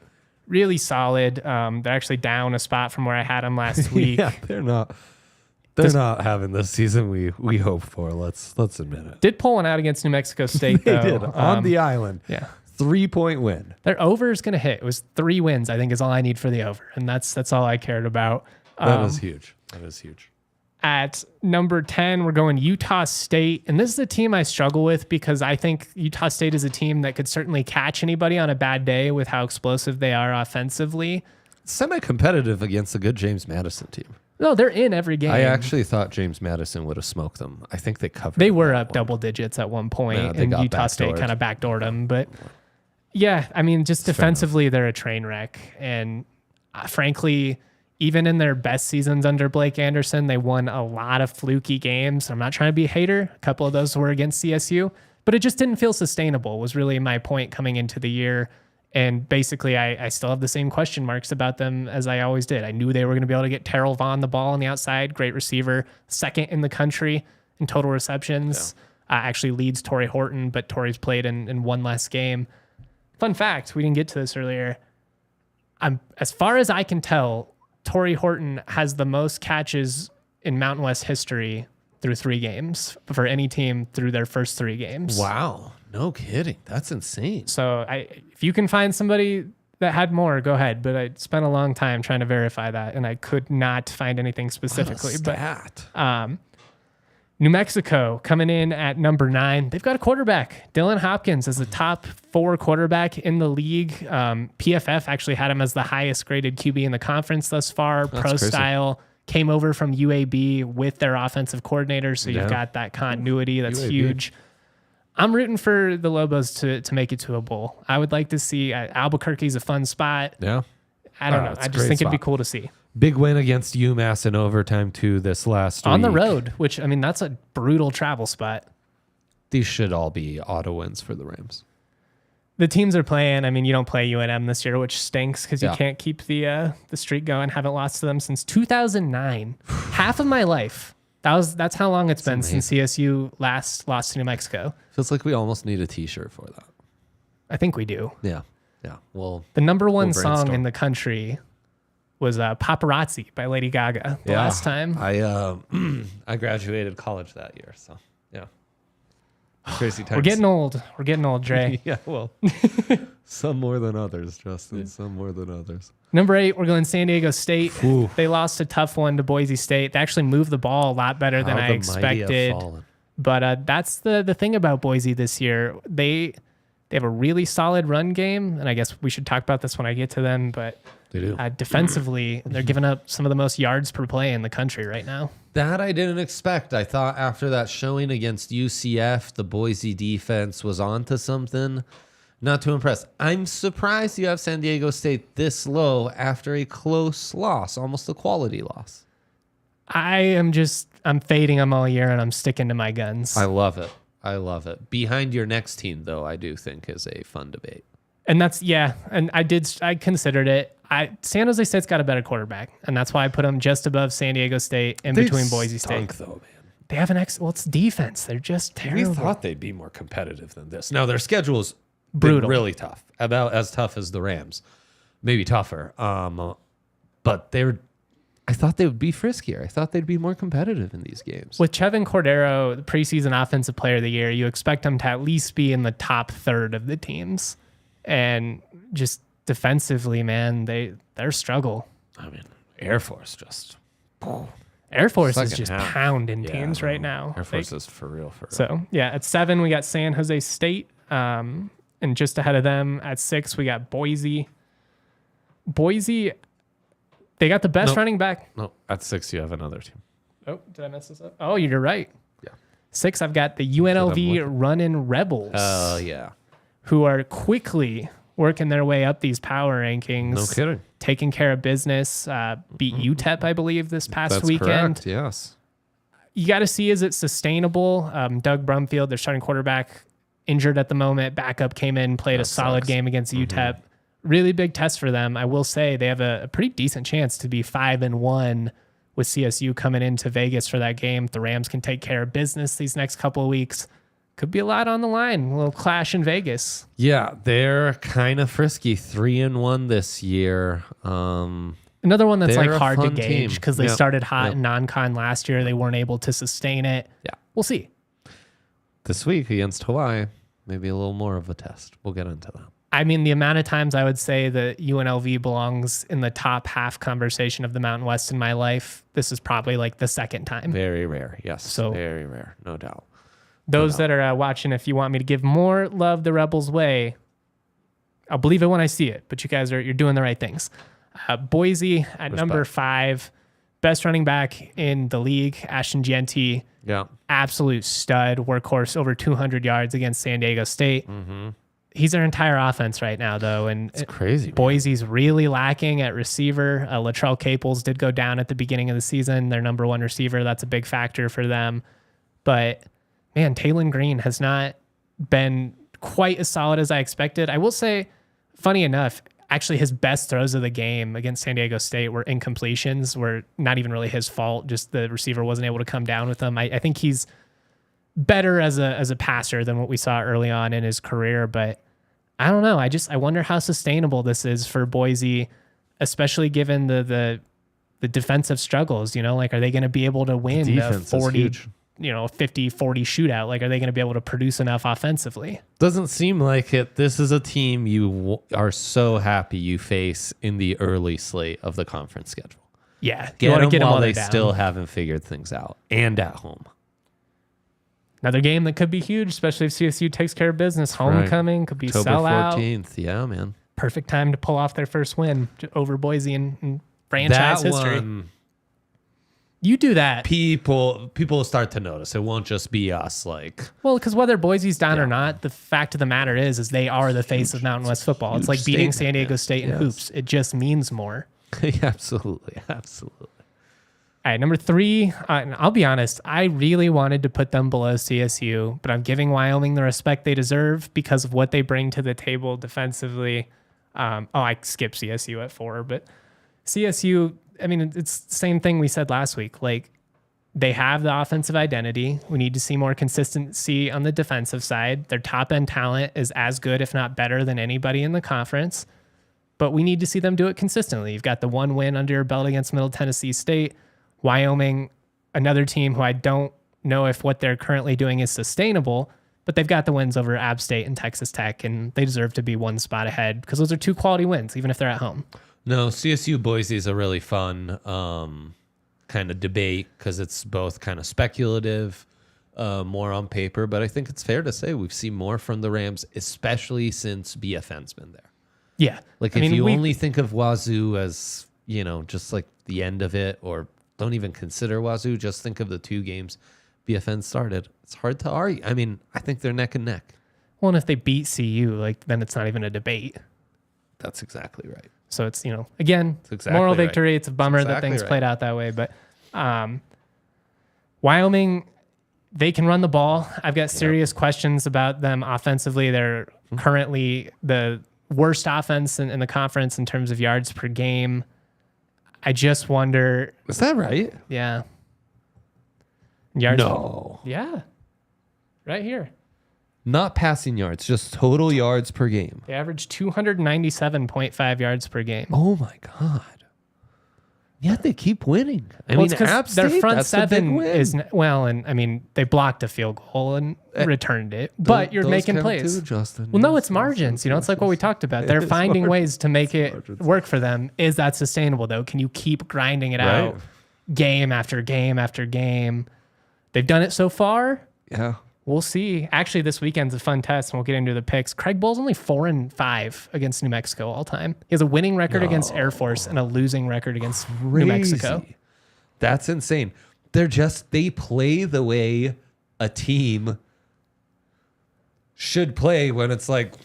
really solid. They're actually down a spot from where I had them last week. Yeah, they're not not having the season we hope for. Let's admit it. Did pull one out against New Mexico State though. They did on the island. Yeah. 3-point win. Their over is going to hit. It was 3 wins, I think, is all I need for the over, and that's all I cared about. That is huge. At number 10, we're going Utah State. And this is a team I struggle with because I think Utah State is a team that could certainly catch anybody on a bad day with how explosive they are offensively. Semi-competitive against a good James Madison team. No, they're in every game. I actually thought James Madison would have smoked them. I think they covered. They were up double digits at one point, and Utah State kind of backdoored them. But yeah, I mean, just defensively, they're a train wreck. And frankly, even in their best seasons under Blake Anderson, they won a lot of fluky games. I'm not trying to be a hater. A couple of those were against CSU, but it just didn't feel sustainable was really my point coming into the year. And basically, I still have the same question marks about them as I always did. I knew they were going to be able to get Terrell Vaughn the ball on the outside. Great receiver. Second in the country in total receptions. Yeah. Actually leads Tory Horton, but Tory's played in one less game. Fun fact, we didn't get to this earlier. As far as I can tell, Tory Horton has the most catches in Mountain West history through 3 games for any team through their first 3 games. Wow. No kidding. That's insane. So if you can find somebody that had more, go ahead. But I spent a long time trying to verify that, and I could not find anything specifically. What a stat. But New Mexico coming in at number 9. They've got a quarterback. Dylan Hopkins is the top 4 quarterback in the league. PFF actually had him as the highest graded QB in the conference thus far. That's Pro crazy. Style came over from UAB with their offensive coordinator, so you've got that continuity. That's UAB. huge. I'm rooting for the Lobos to make it to a bowl. I would like to see Albuquerque's a fun spot. Yeah. I don't know. I just think it'd be cool to see. Big win against UMass in overtime too this last week. On the road, which, I mean, that's a brutal travel spot. These should all be auto wins for the Rams. The teams are playing. I mean, you don't play UNM this year, which stinks because you can't keep the streak going. Haven't lost to them since 2009. Half of my life. That's how long it's been amazing. since CSU last lost to New Mexico. Feels like we almost need a T-shirt for that. I think we do. Yeah. Well, the number one we'll song in the country was Paparazzi by Lady Gaga the last time. I graduated college that year, so yeah. Crazy times. We're getting old, Dre. Yeah, well, some more than others, Justin. Some more than others. Number 8, we're going San Diego State. Ooh. They lost a tough one to Boise State. They actually moved the ball a lot better than I expected. But that's the thing about Boise this year. They have a really solid run game, and I guess we should talk about this when I get to them. But they do. Defensively, they're giving up some of the most yards per play in the country right now. That I didn't expect. I thought after that showing against UCF, the Boise defense was onto something. Not too impressed. I'm surprised you have San Diego State this low after a close loss, almost a quality loss. I'm fading them all year, and I'm sticking to my guns. I love it. I love it. Behind your next team, though, I do think is a fun debate. And I considered it. San Jose State's got a better quarterback, and that's why I put them just above San Diego State in between Boise State. Though, man. They have it's defense. They're just terrible. We thought they'd be more competitive than this. Now, their schedule is brutal, really tough, about as tough as the Rams, maybe tougher. But I thought they would be friskier. I thought they'd be more competitive in these games. With Chevin Cordero, the preseason offensive player of the year, you expect them to at least be in the top third of the teams. And just defensively, man, their struggle. I mean, Air Force just... Air Force is just pounding teams right now. Air Force is for real. So, at 7, we got San Jose State. And just ahead of them at 6, we got Boise. Boise, they got the best running back. No, at 6, you have another team. Oh, did I mess this up? Oh, you're right. Yeah. 6, I've got the UNLV running Rebels. Oh, yeah. Who are quickly working their way up these power rankings. No kidding. Taking care of business. Beat UTEP, I believe, this past weekend. Correct, yes. You got to see, is it sustainable? Doug Brumfield, their starting quarterback, injured at the moment. Backup came in, played a solid game against UTEP. Really big test for them. I will say they have a pretty decent chance to be 5-1 with CSU coming into Vegas for that game. The Rams can take care of business these next couple of weeks. Could be a lot on the line. A little clash in Vegas. Yeah, they're kind of frisky. 3-1 this year. Another one that's like hard to gauge because they started hot in non-con last year. They weren't able to sustain it. Yeah. We'll see. This week against Hawaii, maybe a little more of a test. We'll get into that. I mean, the amount of times I would say that UNLV belongs in the top half conversation of the Mountain West in my life, this is probably like the second time. Very rare, yes. So very rare, no doubt. Those that are watching, if you want me to give more love the Rebels' way, I'll believe it when I see it. But you guys you're doing the right things. Boise at number 5, best running back in the league, Ashton Jeanty. Yeah, absolute stud, workhorse, over 200 yards against San Diego State. He's their entire offense right now, though, and it's crazy. Boise's really lacking at receiver. Latrell Caples did go down at the beginning of the season, their number 1 receiver. That's a big factor for them. But man, Taylon Green has not been quite as solid as I expected. I will say, funny enough, actually his best throws of the game against San Diego State were incompletions, were not even really his fault. Just the receiver wasn't able to come down with them. I think he's better as a passer than what we saw early on in his career, but I don't know. I wonder how sustainable this is for Boise, especially given the defensive struggles. Like, are they going to be able to win a 50-40 shootout? Like, are they going to be able to produce enough offensively? Doesn't seem like it. This is a team you are so happy you face in the early slate of the conference schedule. Yeah, you want to get them while they still haven't figured things out, and at home. Another game that could be huge, especially if CSU takes care of business. Homecoming could be sellout. October 14th. Yeah, man. Perfect time to pull off their first win over Boise in franchise history. You do that. People will start to notice. It won't just be us. Well, because whether Boise's down or not, the fact of the matter is they are the face of Mountain West football. It's like beating San Diego State in hoops. It just means more. Absolutely. All right, number 3, and I'll be honest, I really wanted to put them below CSU, but I'm giving Wyoming the respect they deserve because of what they bring to the table defensively. I skipped CSU at 4, but CSU, I mean, it's the same thing we said last week. Like, they have the offensive identity. We need to see more consistency on the defensive side. Their top-end talent is as good, if not better, than anybody in the conference, but we need to see them do it consistently. You've got the 1 win under your belt against Middle Tennessee State. Wyoming, another team who I don't know if what they're currently doing is sustainable, but they've got the wins over App State and Texas Tech, and they deserve to be 1 spot ahead because those are 2 quality wins, even if they're at home. No, CSU Boise is a really fun kind of debate because it's both kind of speculative, more on paper, but I think it's fair to say we've seen more from the Rams, especially since BFN's been there. Yeah. Like, if you only think of Wazoo as, just like the end of it, or don't even consider Wazoo, just think of the 2 games BFN started. It's hard to argue. I mean, I think they're neck and neck. Well, and if they beat CU, then it's not even a debate. That's exactly right. So it's, again, moral victory. Right. It's a bummer that things played out that way. But Wyoming, They can run the ball. I've got serious questions about them offensively. They're currently the worst offense in the conference in terms of yards per game. I just wonder. Is that right? Yeah. Yards. No. Yeah. Right here. Not passing yards, just total yards per game. They average 297.5 yards per game. Oh my God. Yet they keep winning. I mean, it's App their State, front that's a big seven win. is and I mean they blocked a field goal and returned it, but you're Those making count plays. too, Justin. Well, no, Yes, it's margins. It's like what we talked about. They're It's finding margins. ways to make it margins. work for them. Is that sustainable though? Can you keep grinding it out game after game after game? They've done it so far. Yeah. We'll see. Actually, this weekend's a fun test, and we'll get into the picks. Craig Bull's only 4-5 against New Mexico all time. He has a winning record against Air Force and a losing record against New Mexico. That's insane. They play the way a team should play when it's like,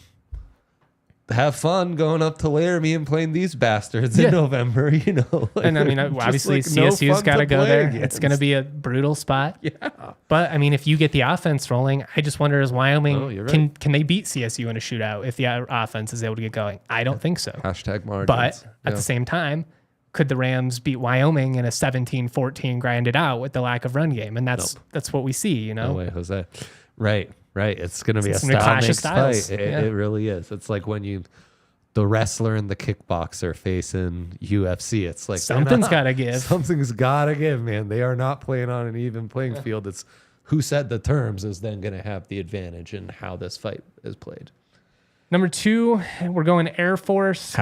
have fun going up to Laramie and playing these bastards in November, you know. Like, And I mean, obviously CSU's got to go there. It's going to be a brutal spot. Yeah. But I mean, if you get the offense rolling, I just wonder is Wyoming you're right. can they beat CSU in a shootout if the offense is able to get going? I don't think so. Hashtag margins. But at the same time, could the Rams beat Wyoming in a 17-14 grinded out with the lack of run game? And that's what we see, you know. No way, Jose. Right. It's going to be It's a gonna be a style clash of makes styles. fight. Yeah. It really is. It's like when the wrestler and the kickboxer facing UFC. It's like Something's got to give. Something's got to give, man. They are not playing on an even playing field. It's who set the terms is then going to have the advantage in how this fight is played. Number 2, we're going Air Force.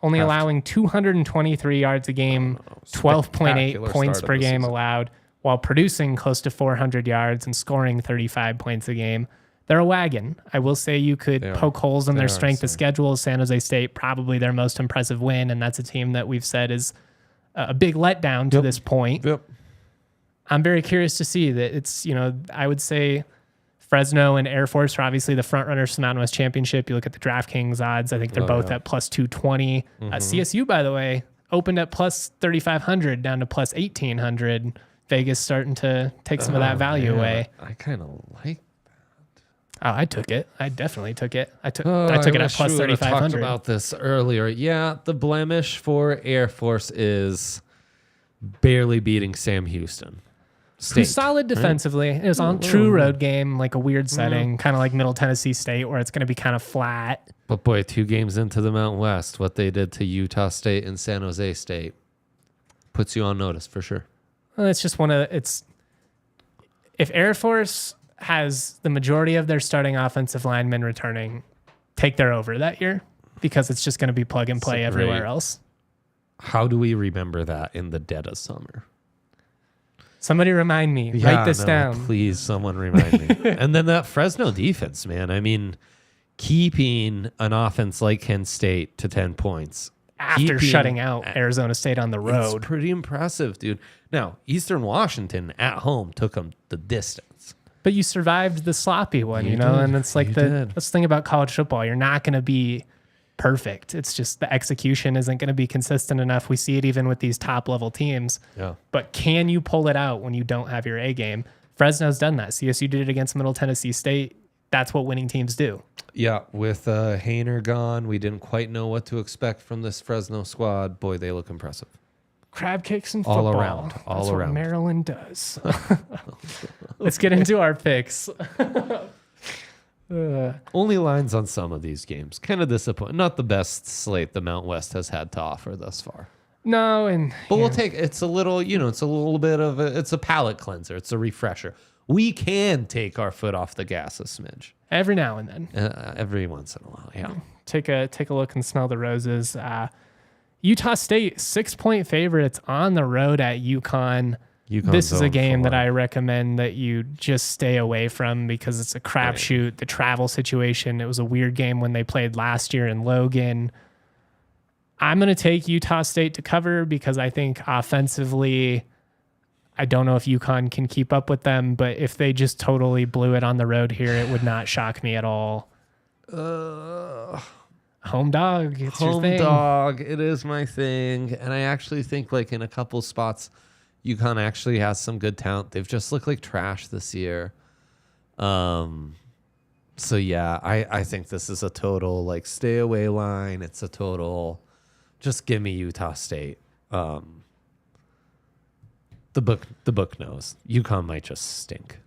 Only allowing 223 yards a game, 12.8 points per game allowed, while producing close to 400 yards and scoring 35 points a game. They're a wagon. I will say you could poke holes in their strength of schedule. San Jose State, probably their most impressive win, and that's a team that we've said is a big letdown to this point. Yep. I'm very curious to see that it's, I would say Fresno and Air Force are obviously the front runners for the Mountain West Championship. You look at the DraftKings odds. I think they're both at plus 220. CSU, by the way, opened at plus 3,500 down to plus 1,800. Vegas starting to take some of that value away. I kind of like. Oh, I took it. I definitely took it. I took it at plus 3,500. Talked about this earlier. Yeah, the blemish for Air Force is barely beating Sam Houston. Who's solid defensively. It was on true road game, like a weird setting, kind of like Middle Tennessee State, where it's going to be kind of flat. But boy, 2 games into the Mountain West, what they did to Utah State and San Jose State puts you on notice for sure. Well, it's just if Air Force has the majority of their starting offensive linemen returning, take their over that year, because it's just going to be plug and play everywhere else. How do we remember that in the dead of summer? Somebody remind me. Write this down. Please, someone remind me. And then that Fresno defense, man. I mean, keeping an offense like Kent State to 10 points. After shutting out Arizona State on the road. It's pretty impressive, dude. Now, Eastern Washington at home took them the distance. But you survived the sloppy one, and it's like let's think about college football. You're not going to be perfect. It's just the execution isn't going to be consistent enough. We see it even with these top level teams. Yeah. But can you pull it out when you don't have your A game? Fresno's done that. CSU did it against Middle Tennessee State. That's what winning teams do. Yeah, with Hainer gone, we didn't quite know what to expect from this Fresno squad. Boy, they look impressive. Crab cakes and football. All around. That's what Maryland does. Let's get into our picks. Only lines on some of these games. Kind of disappointing. Not the best slate the Mount West has had to offer thus far. No, but we'll take it's a little, it's a little bit of it's a palate cleanser. It's a refresher. We can take our foot off the gas a smidge every now and then. Every once in a while, yeah. Take a look and smell the roses. Utah State 6-point favorites on the road at UConn. This is a game that I recommend that you just stay away from because it's a crapshoot. The travel situation. It was a weird game when they played last year in Logan. I'm going to take Utah State to cover because I think offensively, I don't know if UConn can keep up with them, but if they just totally blew it on the road here, it would not shock me at all. Home dog. It's your thing. Home dog. It is my thing. And I actually think like in a couple spots, UConn actually has some good talent. They've just looked like trash this year. So yeah, I think this is a total like stay away line. It's a total, just give me Utah State. The book knows UConn might just stink.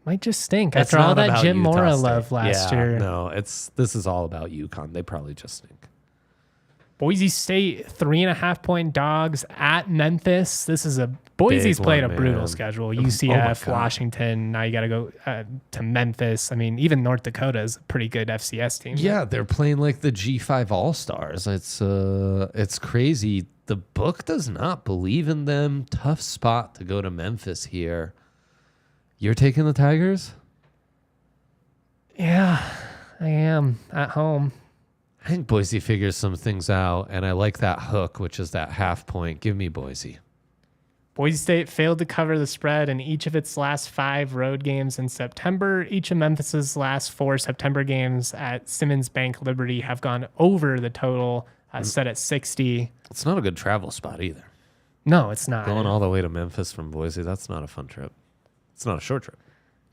Might just stink It's after all not that about Jim Utah Mora State. love last year. No, this is all about UConn. They probably just stink. Boise State 3.5-point dogs at Memphis. This is Boise's Big played one, a brutal man. schedule. my UCF, God. Washington. Now you got to go to Memphis. I mean, even North Dakota is a pretty good FCS team. Yeah, they're playing like the G5 All-Stars. It's crazy. The book does not believe in them. Tough spot to go to Memphis here. You're taking the Tigers? Yeah, I am at home. I think Boise figures some things out, and I like that hook, which is that half point. Give me Boise. Boise State failed to cover the spread in each of its last 5 road games in September. Each of Memphis's last 4 September games at Simmons Bank Liberty have gone over the total set at 60. It's not a good travel spot either. No, it's not. Going all the way to Memphis from Boise, that's not a fun trip. It's not a short trip.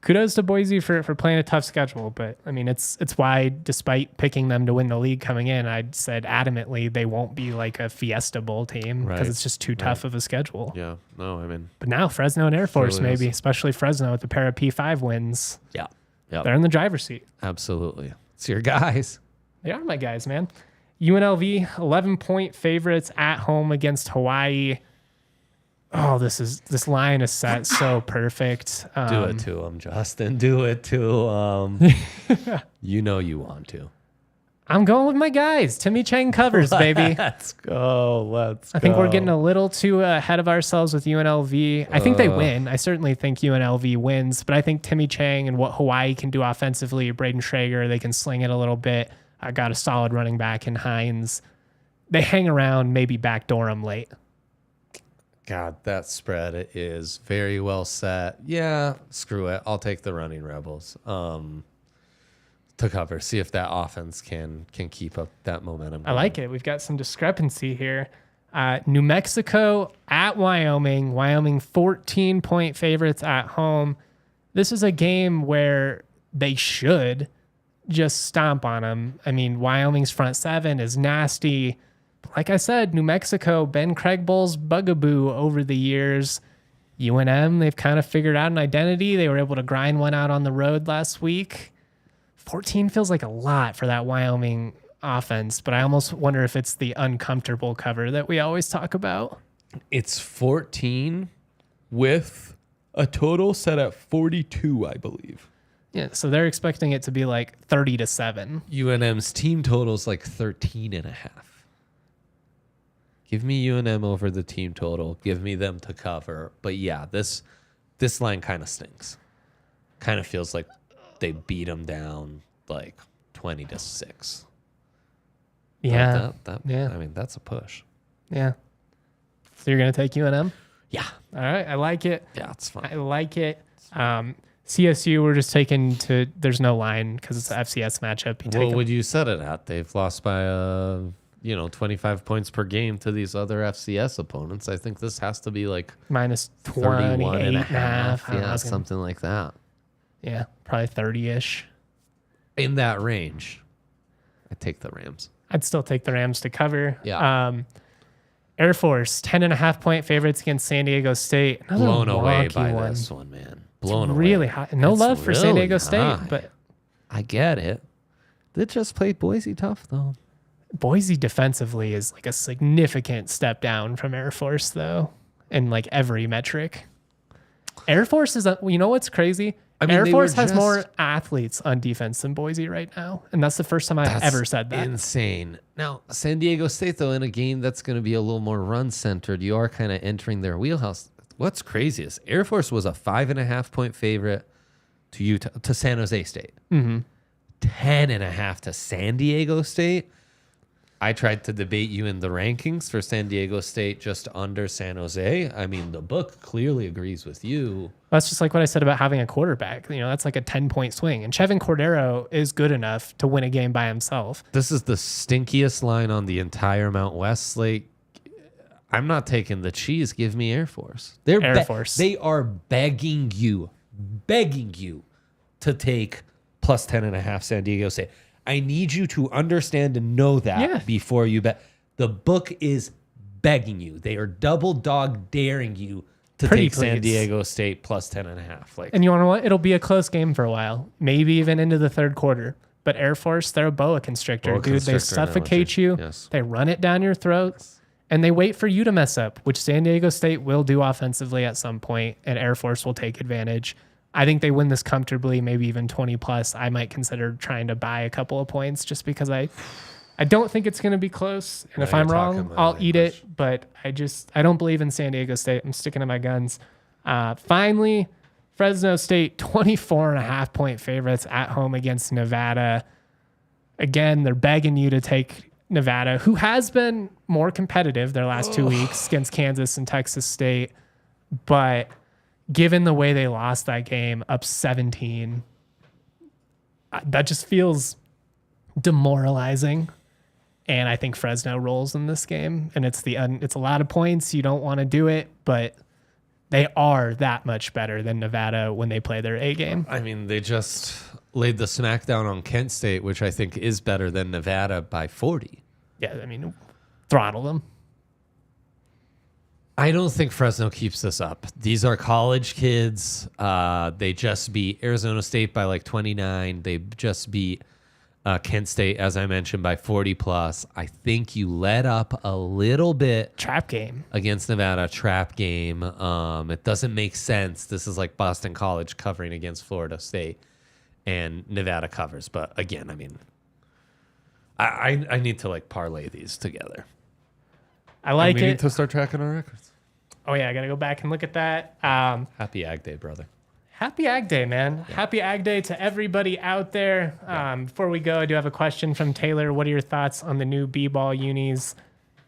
Kudos to Boise for playing a tough schedule, but I mean it's why, despite picking them to win the league coming in, I said adamantly they won't be like a Fiesta Bowl team because it's just too tough of a schedule. Yeah, no, I mean, But now Fresno and Air Force Surely maybe, is. especially Fresno with the pair of P5 wins, yeah, they're in the driver's seat. absolutely. It's your guys. They are my guys, man. UNLV 11-point favorites at home against Hawaii. Oh, this line is set so perfect. Do it to him, Justin. Do it to him. You know you want to. I'm going with my guys. Timmy Chang covers, baby. Let's go. I think we're getting a little too ahead of ourselves with UNLV. I think they win. I certainly think UNLV wins, but I think Timmy Chang and what Hawaii can do offensively, Braden Schrager, they can sling it a little bit. I got a solid running back in Hines. They hang around, maybe backdoor them late. God, that spread is very well set. Yeah, screw it. I'll take the running Rebels to cover. See if that offense can keep up that momentum. I like it. We've got some discrepancy here. New Mexico at Wyoming. Wyoming 14-point favorites at home. This is a game where they should just stomp on them. I mean, Wyoming's front seven is nasty. Like I said, New Mexico, Ben Craigbull's bugaboo over the years. UNM, they've kind of figured out an identity. They were able to grind one out on the road last week. 14 feels like a lot for that Wyoming offense, but I almost wonder if it's the uncomfortable cover that we always talk about. It's 14 with a total set at 42, I believe. Yeah, so they're expecting it to be like 30-7. UNM's team total's like 13.5. Give me UNM over the team total. Give me them to cover. But yeah, this line kind of stinks. Kind of feels like they beat them down like 20-6. Yeah. I mean, that's a push. Yeah. So you're going to take UNM? Yeah. All right. I like it. Yeah, it's fine. I like it. CSU, we're just taking to, there's no line because it's an FCS matchup. What would you set it at? They've lost by 25 points per game to these other FCS opponents. I think this has to be like minus 31 and a 28.5. half. Yeah, something like that. Yeah, probably 30-ish. In that range, I take the Rams. I'd still take the Rams to cover. Yeah. Air Force, 10.5-point favorites against San Diego State. Another Blown away wonky by one. this one, man. Blown away. Really high. No It's love for San really Diego State, high. but I get it. They just played Boise tough, though. Boise defensively is like a significant step down from Air Force, though, in like every metric. Air Force is, you know what's crazy? I mean, Air they Force were has just- more athletes on defense than Boise right now, and that's the first time I've ever said that. Insane. Now, San Diego State, though, in a game that's going to be a little more run-centered, you are kind of entering their wheelhouse. What's crazy is Air Force was a 5.5-point favorite to San Jose State. 10.5 to San Diego State. I tried to debate you in the rankings for San Diego State just under San Jose. I mean, the book clearly agrees with you. That's just like what I said about having a quarterback. That's like a 10-point swing. And Chevin Cordero is good enough to win a game by himself. This is the stinkiest line on the entire Mount West slate. I'm not taking the cheese. Give me Air Force. Air Force. They are begging you to take plus 10.5 San Diego State. I need you to understand and know that before you bet. The book is begging you. They are double dog daring you to take San Diego State plus 10.5. Like, and you want to know what? It'll be a close game for a while, maybe even into the third quarter. But Air Force, they're a boa constrictor, dude. They suffocate you. Yes. They run it down your throat, and they wait for you to mess up, which San Diego State will do offensively at some point, and Air Force will take advantage. I think they win this comfortably, maybe even 20 plus. I might consider trying to buy a couple of points just because I don't think it's going to be close. And if I'm wrong, I'll eat it. But I don't believe in San Diego State. I'm sticking to my guns. Finally, Fresno State, 24.5 point favorites at home against Nevada. Again, they're begging you to take Nevada, who has been more competitive their last 2 weeks against Kansas and Texas State. But given the way they lost that game, up 17, that just feels demoralizing. And I think Fresno rolls in this game. And it's a lot of points. You don't want to do it, but they are that much better than Nevada when they play their A game. I mean, they just laid the smackdown on Kent State, which I think is better than Nevada by 40. Yeah, I mean, throttle them. I don't think Fresno keeps this up. These are college kids. They just beat Arizona State by like 29. They just beat Kent State, as I mentioned, by 40 plus. I think you let up a little bit. Trap game. Against Nevada, trap game. It doesn't make sense. This is like Boston College covering against Florida State, and Nevada covers. But again, I mean, I need to like parlay these together. I like it. We need to start tracking our records. Oh, yeah, I got to go back and look at that. Happy Ag Day, brother. Happy Ag Day, man. Yeah. Happy Ag Day to everybody out there. Before we go, I do have a question from Taylor. What are your thoughts on the new B-ball unis?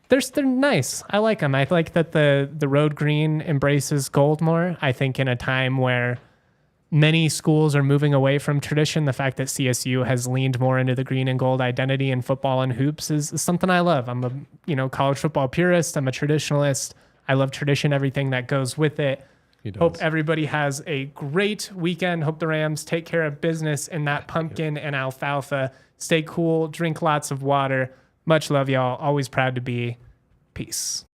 They're nice. I like them. I like that the road green embraces gold more. I think in a time where many schools are moving away from tradition, the fact that CSU has leaned more into the green and gold identity in football and hoops is something I love. I'm a college football purist. I'm a traditionalist. I love tradition, everything that goes with it. Hope everybody has a great weekend. Hope the Rams take care of business in that pumpkin and alfalfa. Stay cool. Drink lots of water. Much love, y'all. Always proud to be. Peace.